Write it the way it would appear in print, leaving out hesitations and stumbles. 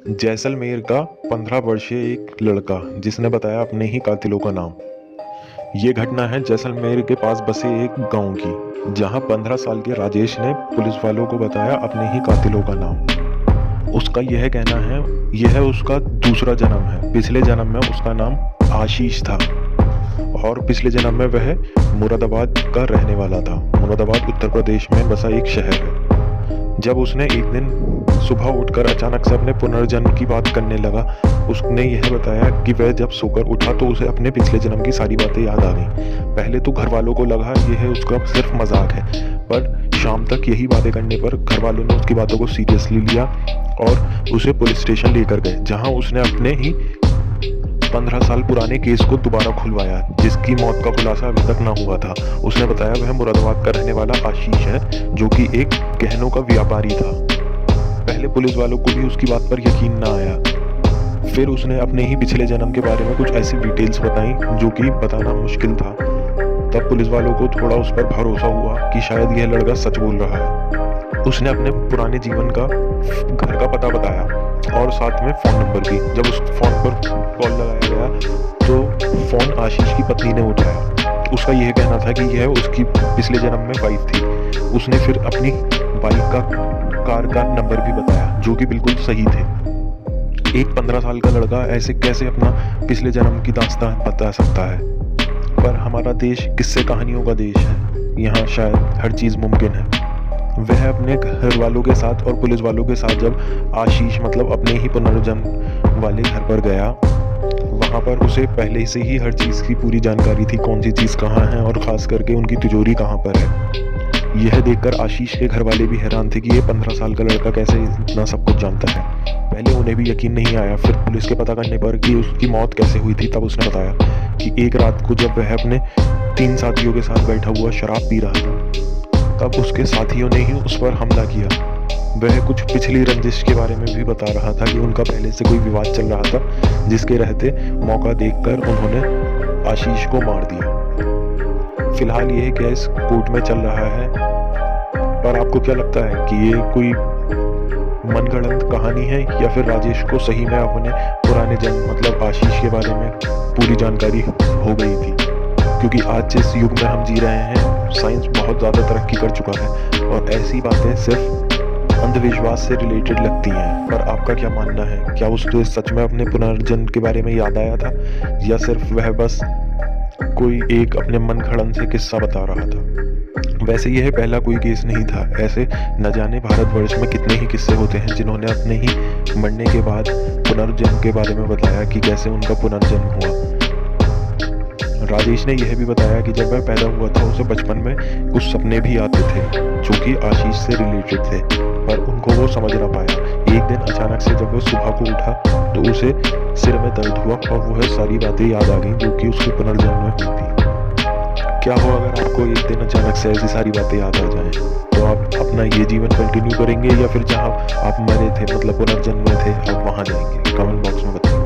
जैसलमेर का 15 वर्षीय एक लड़का जिसने बताया अपने ही कातिलों का नाम। ये घटना है जैसलमेर के पास बसे एक गांव की, जहां 15 साल के राजेश ने पुलिस वालों को बताया अपने ही कातिलों का नाम। उसका यह कहना है यह उसका दूसरा जन्म है। पिछले जन्म में उसका नाम आशीष था और पिछले जन्म में वह मुरादाबाद का रहने वाला था। मुरादाबाद उत्तर प्रदेश में बसा एक शहर है। जब उसने एक दिन सुबह उठकर अचानक से अपने पुनर्जन्म की बात करने लगा, उसने यह बताया कि वह जब सोकर उठा तो उसे अपने पिछले जन्म की सारी बातें याद आ गईं। पहले तो घर वालों को लगा यह उसका सिर्फ मजाक है, पर शाम तक यही बातें करने पर घर वालों ने उसकी बातों को सीरियसली लिया और उसे पुलिस स्टेशन लेकर गए, जहां उसने अपने ही 15 साल पुराने केस को दोबारा खुलवाया, जिसकी मौत का खुलासा अभी तक ना हुआ था। उसने बताया वह मुरादाबाद का रहने वाला आशीष है, जो कि एक गहनों का व्यापारी था। पहले पुलिस वालों को भी उसकी बात पर यकीन ना आया। फिर उसने अपने ही पिछले जन्म के बारे में कुछ ऐसी डिटेल्स बताई जो कि बताना मुश्किल था। तब पुलिस वालों को थोड़ा उस पर भरोसा हुआ कि शायद यह लड़का सच बोल रहा है। उसने अपने पुराने जीवन का घर का पता बताया और साथ में फ़ोन नंबर भी। जब उस फ़ोन पर कॉल लगाया गया तो फ़ोन आशीष की पत्नी ने उठाया। उसका यह कहना था कि यह उसकी पिछले जन्म में वाइफ थी। उसने फिर अपनी बाइक का कार का नंबर भी बताया, जो कि बिल्कुल सही थे। एक 15 साल का लड़का ऐसे कैसे अपना पिछले जन्म की दास्तान बता सकता है? पर हमारा देश किस्से कहानियों का देश है, यहाँ शायद हर चीज़ मुमकिन है। वह अपने घर वालों के साथ और पुलिस वालों के साथ जब आशीष मतलब अपने ही पुनर्जन्म वाले घर पर गया, वहाँ पर उसे पहले से ही हर चीज़ की पूरी जानकारी थी, कौन सी चीज़ कहाँ है और ख़ास करके उनकी तिजोरी कहाँ पर है। यह देखकर आशीष के घर वाले भी हैरान थे कि ये 15 साल का लड़का कैसे इतना सब कुछ जानता है। पहले उन्हें भी यकीन नहीं आया। फिर पुलिस के पता करने पर कि उसकी मौत कैसे हुई थी, तब उसने बताया कि एक रात को जब वह अपने 3 साथियों के साथ बैठा हुआ शराब पी रहा था, तब उसके साथियों ने ही उस पर हमला किया। वह कुछ पिछली रंजिश के बारे में भी बता रहा था कि उनका पहले से कोई विवाद चल रहा था, जिसके रहते मौका देखकर उन्होंने आशीष को मार दिया। फिलहाल यह केस कोर्ट में चल रहा है, पर आपको क्या लगता है कि ये कोई मनगढ़ंत कहानी है या फिर राजेश को सही में अपने पुराने जन्म मतलब आशीष के बारे में पूरी जानकारी हो गई थी? क्योंकि आज जिस युग में हम जी रहे हैं, साइंस बहुत ज़्यादा तरक्की कर चुका है और ऐसी बातें सिर्फ अंधविश्वास से रिलेटेड लगती हैं। पर आपका क्या मानना है? क्या उसको सच में अपने पुनर्जन्म के बारे में याद आया था या सिर्फ वह बस कोई एक अपने मन घड़ंत से किस्सा बता रहा था? वैसे यह पहला कोई केस नहीं था। ऐसे न जाने भारतवर्ष में कितने ही किस्से होते हैं जिन्होंने अपने ही मरने के बाद पुनर्जन्म के बारे में बताया कि कैसे उनका पुनर्जन्म हुआ। राजेश ने यह भी बताया कि जब वह पैदा हुआ था उसे बचपन में कुछ सपने भी आते थे जो कि आशीष से रिलेटेड थे, पर उनको वो समझ ना पाया। एक दिन अचानक से जब वह सुबह को उठा तो उसे सिर में दर्द हुआ और वह सारी बातें याद आ गई जो कि उसके पुनर्जन्म में हुई थी। क्या हो अगर आपको एक दिन अचानक से ऐसी सारी बातें याद आ जाएं, तो आप अपना ये जीवन कंटिन्यू करेंगे या फिर जहाँ आप मरे थे मतलब पुनर्जन्म में थे आप वहाँ जाएंगे? कमेंट बॉक्स में बताइए।